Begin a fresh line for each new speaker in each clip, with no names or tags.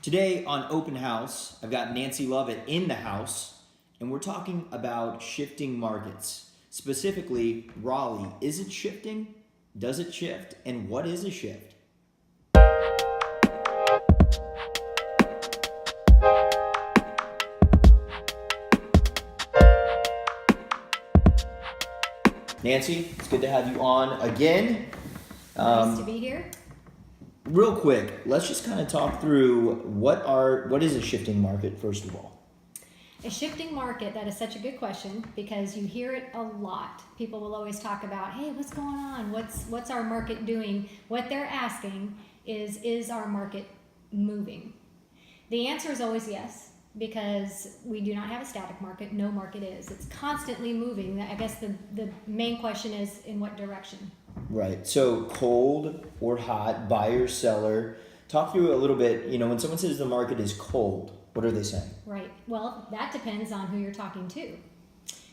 Today on Open House, I've got Nancy Lovette in the house, and we're talking about shifting markets. Specifically, Raleigh. Is it shifting? Does it shift? And what is a shift? Nancy, it's good to have you on again.
Nice to be here.
Real quick, let's just kind of talk through what is a shifting market, first of all.
A shifting market, that is such a good question because you hear it a lot. People will always talk about, hey, what's going on? What's our market doing? What they're asking is our market moving? The answer is always yes, because we do not have a static market. No market is. It's constantly moving. I guess the main question is in what direction?
Right. So cold or hot, buyer, seller. Talk through a little bit, when someone says the market is cold, what are they saying?
Right. Well, that depends on who you're talking to.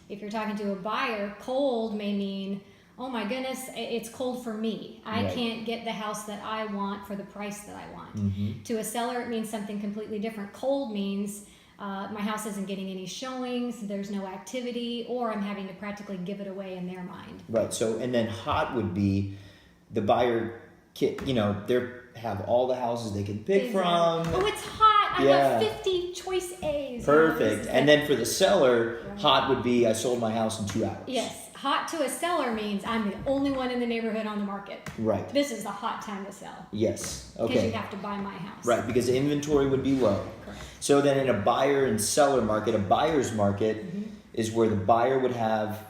If you're talking to a buyer, cold may mean, oh my goodness, it's cold for me. I can't get the house that I want for the price that I want. Mm-hmm. To a seller, it means something completely different. Cold means my house isn't getting any showings, there's no activity, or I'm having to practically give it away in their mind.
Right. So, and then hot would be the buyer, they have all the houses they can pick from.
Oh, it's hot. I have 50 choice A's.
Perfect. And then for the seller, hot would be I sold my house in 2 hours.
Yes. Hot to a seller means I'm the only one in the neighborhood on the market.
Right.
This is the hot time to sell.
Yes. Okay.
Because you have to buy my house.
Right, because the inventory would be low.
Correct.
So then in a buyer and seller market, a buyer's market is where the buyer would have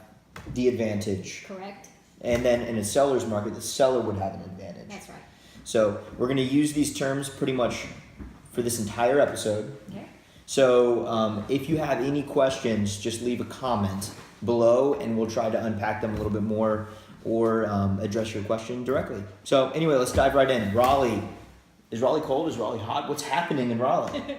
the advantage.
Correct.
And then in a seller's market, the seller would have an advantage.
That's right.
So we're going to use these terms pretty much for this entire episode.
Okay.
So if you have any questions, just leave a comment below and we'll try to unpack them a little bit more or address your question directly. So anyway, let's dive right in. Raleigh. Is Raleigh cold? Is Raleigh hot? What's happening in Raleigh?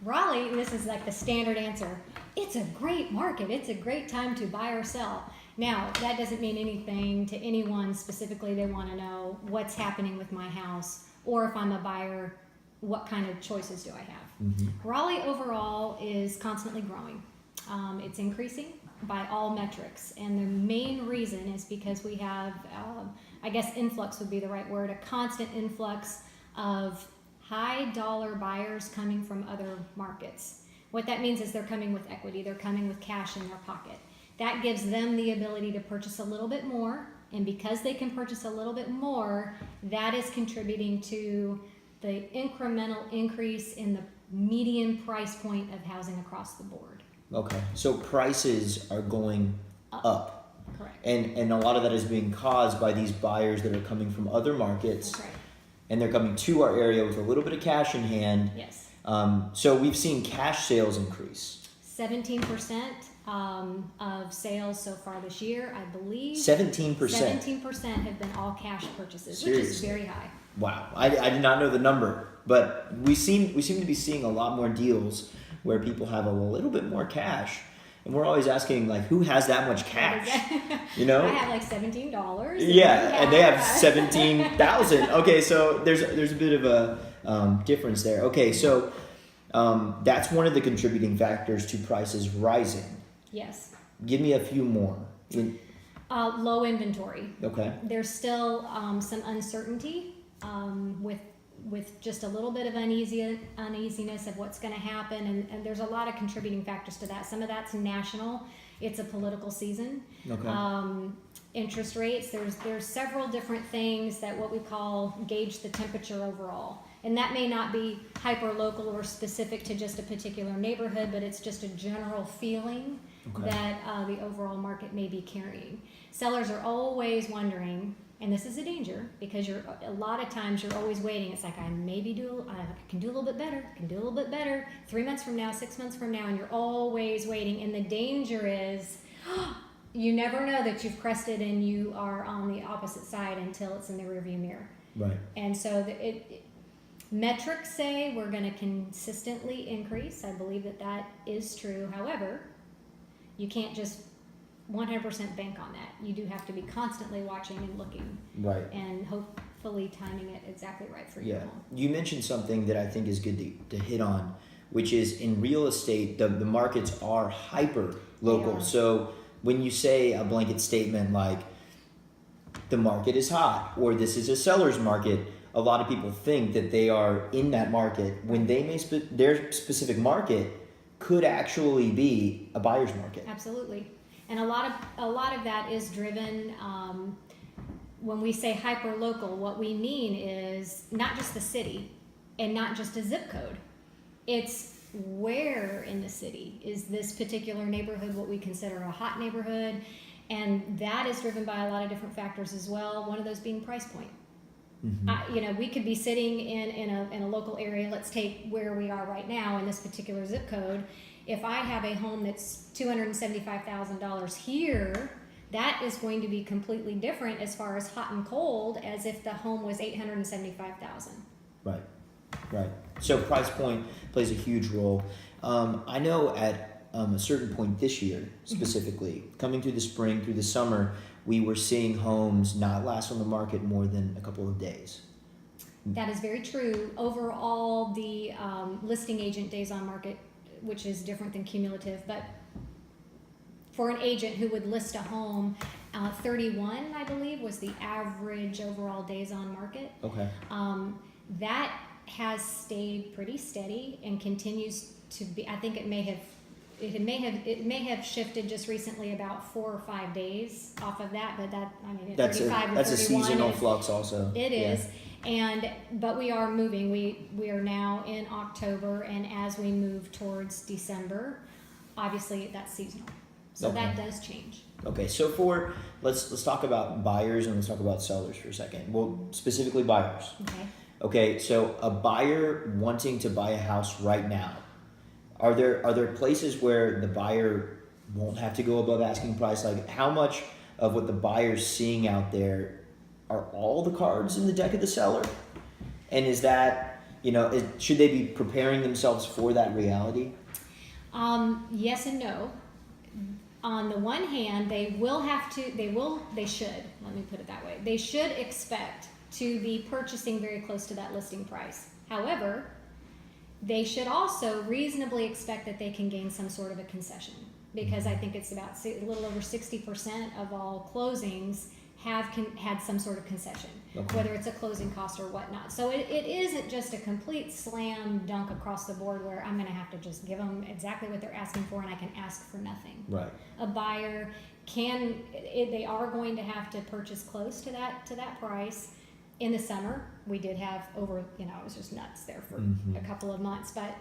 Raleigh, this is like the standard answer. It's a great market. It's a great time to buy or sell. Now, that doesn't mean anything to anyone specifically. They want to know what's happening with my house, or if I'm a buyer, what kind of choices do I have? Mm-hmm. Raleigh overall is constantly growing. It's increasing by all metrics, and the main reason is because we have, influx would be the right word, a constant influx of high dollar buyers coming from other markets. What that means is they're coming with equity, they're coming with cash in their pocket. That gives them the ability to purchase a little bit more, and because they can purchase a little bit more, that is contributing to the incremental increase in the median price point of housing across the board.
Okay, so prices are going up.
Correct.
And a lot of that is being caused by these buyers that are coming from other markets.
That's right.
And they're coming to our area with a little bit of cash in hand.
Yes.
So we've seen cash sales increase.
17% of sales so far this year, I believe.
17%.
17% have been all cash purchases,
Seriously?
which is very high.
Wow, I did not know the number, but we seem to be seeing a lot more deals where people have a little bit more cash, and we're always asking who has that much cash?
I have like $17.
Yeah, and they have 17,000. Okay, so there's a bit of a difference there. Okay, so that's one of the contributing factors to prices rising.
Yes.
Give me a few more.
Low inventory.
Okay.
There's still some uncertainty with just a little bit of uneasiness of what's going to happen, and there's a lot of contributing factors to that. Some of that's national. It's a political season. Okay. Interest rates. There's several different things that what we call gauge the temperature overall. And that may not be hyper local or specific to just a particular neighborhood, but it's just a general feeling that the overall market may be carrying. Sellers are always wondering, and this is a danger because a lot of times you're always waiting. It's like I can do a little bit better. 3 months from now, 6 months from now, and you're always waiting. And the danger is you never know that you've crested and you are on the opposite side until it's in the rearview mirror. Right. And so metrics say we're going to consistently increase. I believe that is true. However, you can't just 100% bank on that. You do have to be constantly watching and looking. Right. And fully timing it exactly right for your
Yeah.
home.
You mentioned something that I think is good to hit on, which is in real estate, the markets are hyper local.
They are.
So when you say a blanket statement like the market is hot or this is a seller's market, a lot of people think that they are in that market when they may their specific market could actually be a buyer's market.
Absolutely. And a lot of that is driven, when we say hyper local, what we mean is not just the city and not just a zip code. It's where in the city is this particular neighborhood what we consider a hot neighborhood, and that is driven by a lot of different factors as well, one of those being price point. We could be sitting in a local area. Let's take where we are right now in this particular zip code. If I have a home that's $275,000 here, that is going to be completely different as far as hot and cold as if the home was $875,000.
Right. So price point plays a huge role. I know at a certain point this year, specifically, coming through the spring, through the summer, we were seeing homes not last on the market more than a couple of days.
That is very true. Overall, the listing agent days on market, which is different than cumulative, but for an agent who would list a home, 31, I believe, was the average overall days on market.
Okay.
That has stayed pretty steady and continues to be. I think it may have shifted just recently about 4 or 5 days off of that, but
That's
35 to 31
a seasonal flux also.
It is. But we are moving. We are now in October, and as we move towards December, obviously that's seasonal. So that does change.
Okay, so let's talk about buyers and let's talk about sellers for a second. Well, specifically buyers. Okay, so a buyer wanting to buy a house right now, are there places where the buyer won't have to go above asking price? Like, how much of what the buyer's seeing out there are all the cards in the deck of the seller? And is that, should they be preparing themselves for that reality?
Yes and no. On the one hand, they should, let me put it that way. They should expect to be purchasing very close to that listing price. However, they should also reasonably expect that they can gain some sort of a concession, because I think it's about a little over 60% of all closings have had some sort of concession, whether it's a closing cost or whatnot. So it isn't just a complete slam dunk across the board where I'm going to have to just give them exactly what they're asking for and I can ask for nothing.
Right.
A buyer they are going to have to purchase close to that price. In the summer, we did have it was just nuts there for a couple of months. But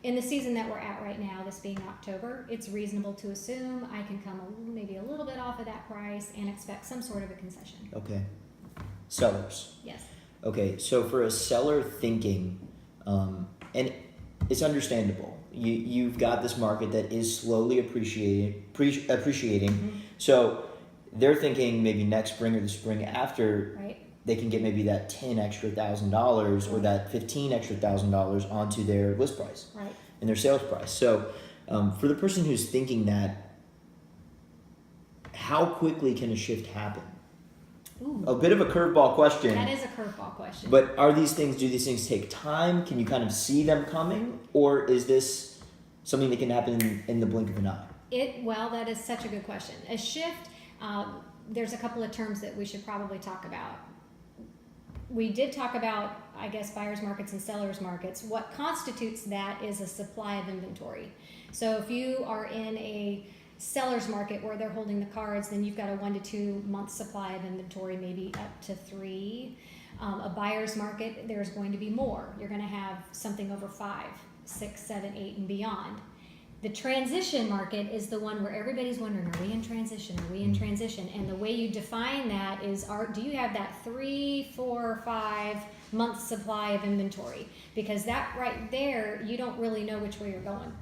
in the season that we're at right now, this being October, it's reasonable to assume I can come maybe a little bit off of that price and expect some sort of a concession.
Okay. Sellers.
Yes.
Okay, so for a seller thinking, and it's understandable, you've got this market that is slowly appreciating. So they're thinking maybe next spring or the spring after,
right,
they can get maybe that $10,000 extra or that $15,000 extra onto their list price,
right,
and their sales price. So for the person who's thinking that, how quickly can a shift happen?
Ooh.
A bit of a curveball question.
That is a curveball question.
But do these things take time? Can you kind of see them coming? Or is this something that can happen in the blink of an eye?
That is such a good question. A shift, there's a couple of terms that we should probably talk about. We did talk about, I guess, buyer's markets and seller's markets. What constitutes that is a supply of inventory. So if you are in a seller's market where they're holding the cards, then you've got a 1 to 2 month supply of inventory, maybe up to 3. A buyer's market, there's going to be more. You're going to have something over 5, 6, 7, 8, and beyond. The transition market is the one where everybody's wondering, are we in transition? Are we in transition? And the way you define that is, do you have that 3, 4, 5 month supply of inventory? Because that right there, you don't really know which way you're going.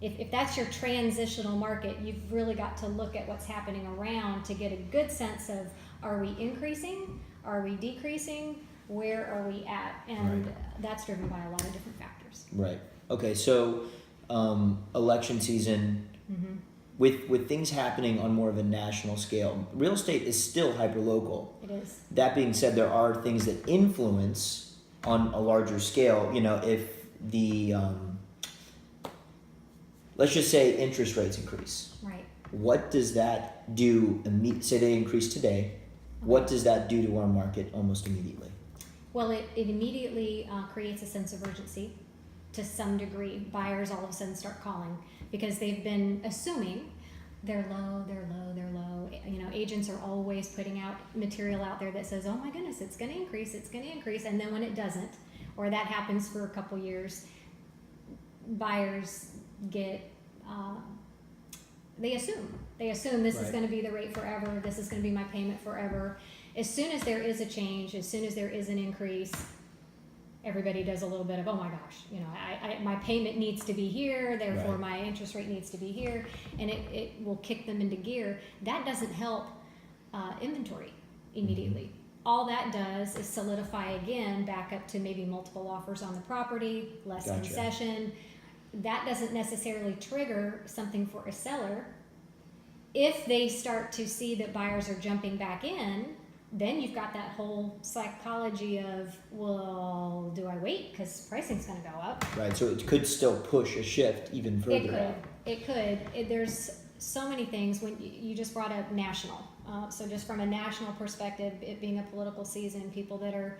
If that's your transitional market, you've really got to look at what's happening around to get a good sense of, are we increasing? Are we decreasing? Where are we at? And that's driven by a lot of different factors.
Right. Okay, so election season, with things happening on more of a national scale, real estate is still hyper-local.
It is.
That being said, there are things that influence on a larger scale. If the let's just say interest rates increase.
Right.
What does that do? Say they increase today. What does that do to our market almost immediately?
Well, it immediately creates a sense of urgency to some degree. Buyers all of a sudden start calling because they've been assuming they're low. Agents are always putting out material out there that says, oh my goodness, it's going to increase. And then when it doesn't, or that happens for a couple years, buyers get, they assume this is going to be the rate forever. This is going to be my payment forever. As soon as there is a change, as soon as there is an increase, everybody does a little bit of, oh my gosh, my payment needs to be here, therefore my interest rate needs to be here, and it will kick them into gear. That doesn't help inventory immediately. All that does is solidify again back up to maybe multiple offers on the property, less concession. That doesn't necessarily trigger something for a seller. If they start to see that buyers are jumping back in, then you've got that whole psychology of, well, do I wait because pricing's going to go up?
Right. So it could still push a shift even further.
It could. There's so many things. When you just brought up national, so just from a national perspective, it being a political season, people that are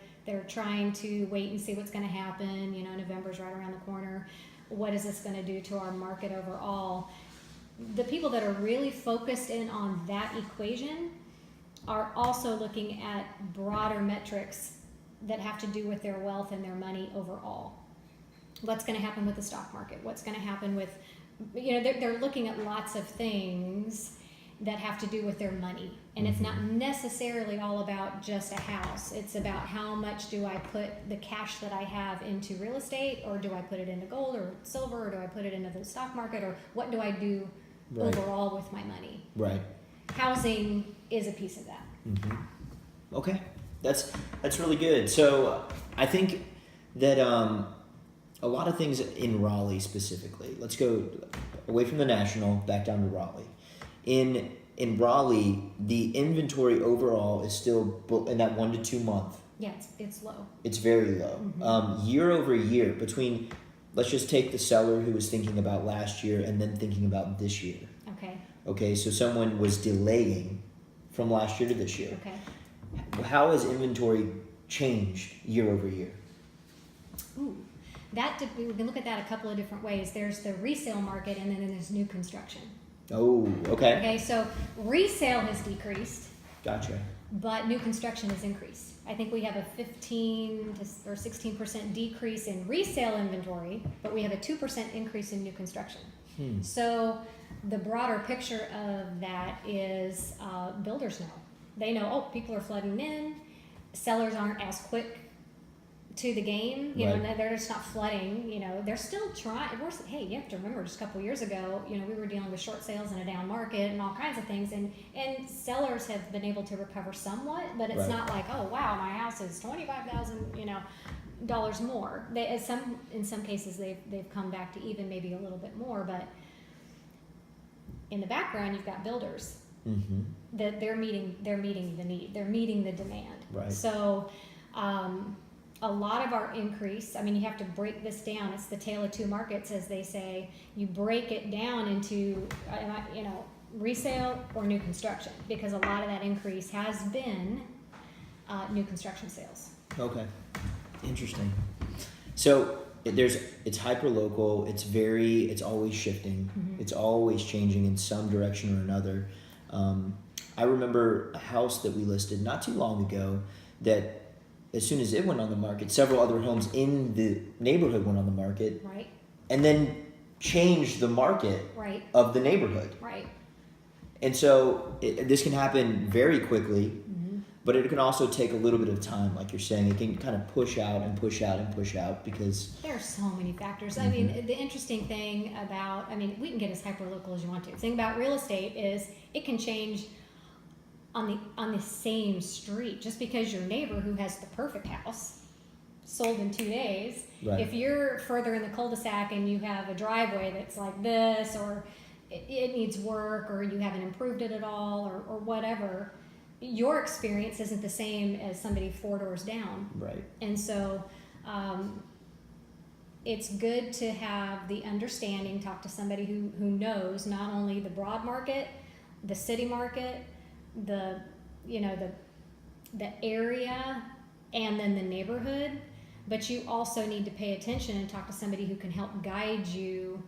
trying to wait and see what's going to happen. November's right around the corner. What is this going to do to our market overall? The people that are really focused in on that equation are also looking at broader metrics that have to do with their wealth and their money overall. What's going to happen with the stock market? What's going to happen with, they're looking at lots of things that have to do with their money. And it's not necessarily all about just a house. It's about how much do I put the cash that I have into real estate, or do I put it into gold or silver, or do I put it into the stock market, or what do I do overall with my money?
Right.
Housing is a piece of that.
Okay, that's really good. So I think that a lot of things in Raleigh specifically. Let's go away from the national, back down to Raleigh. In Raleigh, the inventory overall is still in that 1 to 2 month.
Yeah, it's low.
It's very low. Year over year, between, let's just take the seller who was thinking about last year and then thinking about this year. Okay, so someone was delaying from last year to this year.
Okay.
How has inventory changed year over year?
Ooh, we can look at that a couple of different ways. There's the resale market, and then there's new construction.
Oh, okay.
Okay, so resale has decreased.
Gotcha.
But new construction has increased. I think we have a 15 or 16% decrease in resale inventory, but we have a 2% increase in new construction. So the broader picture of that is builders know. They know, oh, people are flooding in. Sellers aren't as quick to the game. They're just not flooding. They're still trying. Hey, you have to remember, just a couple of years ago, we were dealing with short sales and a down market and all kinds of things. And sellers have been able to recover somewhat, but it's not like, oh, wow, my house is $25,000, dollars more. In some cases, they've come back to even, maybe a little bit more, but in the background, you've got builders that they're meeting the need, they're meeting the demand.
Right.
So a lot of our increase, you have to break this down. It's the tale of two markets, as they say. You break it down into resale or new construction, because a lot of that increase has been new construction sales. Okay.
Interesting. So it's hyper local. It's always shifting. It's always changing in some direction or another. I remember a house that we listed not too long ago that, as soon as it went on the market, several other homes in the neighborhood went on the market.
Right.
And then changed the market of the neighborhood.
Right.
And so this can happen very quickly. But it can also take a little bit of time, like you're saying. It can kind of push out and push out and push out because
there are so many factors. The interesting thing about, we can get as hyper local as you want to. The thing about real estate is it can change on the same street. Just because your neighbor who has the perfect house sold in 2 days, if you're further in the cul-de-sac and you have a driveway that's like this, or it needs work, or you haven't improved it at all, or whatever, your experience isn't the same as somebody 4 doors down.
Right.
And so it's good to have the understanding, talk to somebody who knows not only the broad market, the city market, the area, and then the neighborhood, but you also need to pay attention and talk to somebody who can help guide you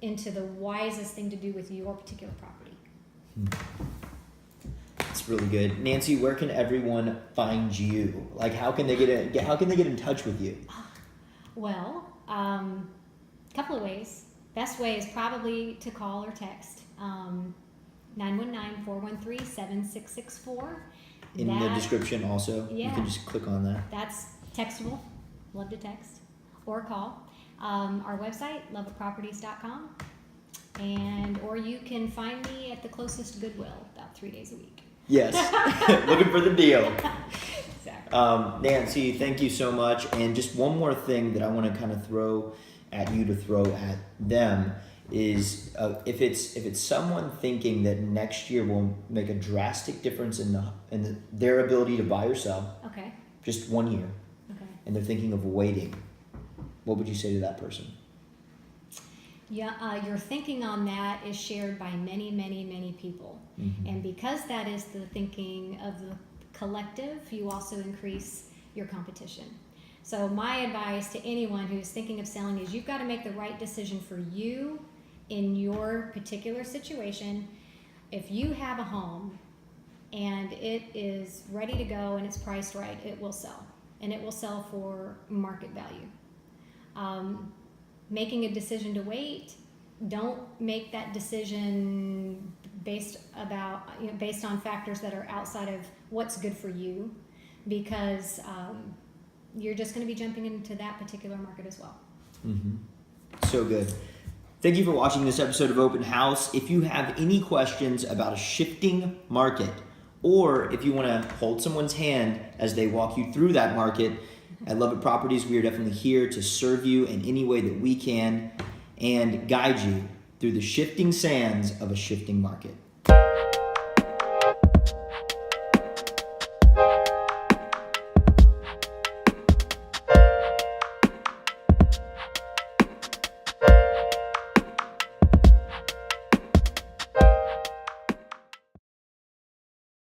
into the wisest thing to do with your particular property.
That's really good. Nancy, where can everyone find you? Like, how can they get in touch with you?
Well, couple of ways. Best way is probably to call or text 919-413-7664.
In the description also.
Yeah.
You can just click on that.
That's textable. Love to text or call. Our website, loveitproperties.com, or you can find me at the closest Goodwill about 3 days a week.
Yes. Looking for the deal.
Exactly.
Nancy, thank you so much. And just one more thing that I want to kind of throw at you to throw at them is if it's someone thinking that next year will make a drastic difference in their ability to buy or sell.
Okay.
Just 1 year.
Okay.
And they're thinking of waiting. What would you say to that person?
Yeah, your thinking on that is shared by many, many, many people.
Mm-hmm.
And because that is the thinking of the collective, you also increase your competition. So my advice to anyone who's thinking of selling is you've got to make the right decision for you in your particular situation. If you have a home and it is ready to go and it's priced right, it will sell. And it will sell for market value. Making a decision to wait, don't make that decision based on factors that are outside of what's good for you, because you're just going to be jumping into that particular market as well.
Mm-hmm. So good. Thank you for watching this episode of Open House. If you have any questions about a shifting market, or if you want to hold someone's hand as they walk you through that market, at Lovette Properties, we are definitely here to serve you in any way that we can and guide you through the shifting sands of a shifting market.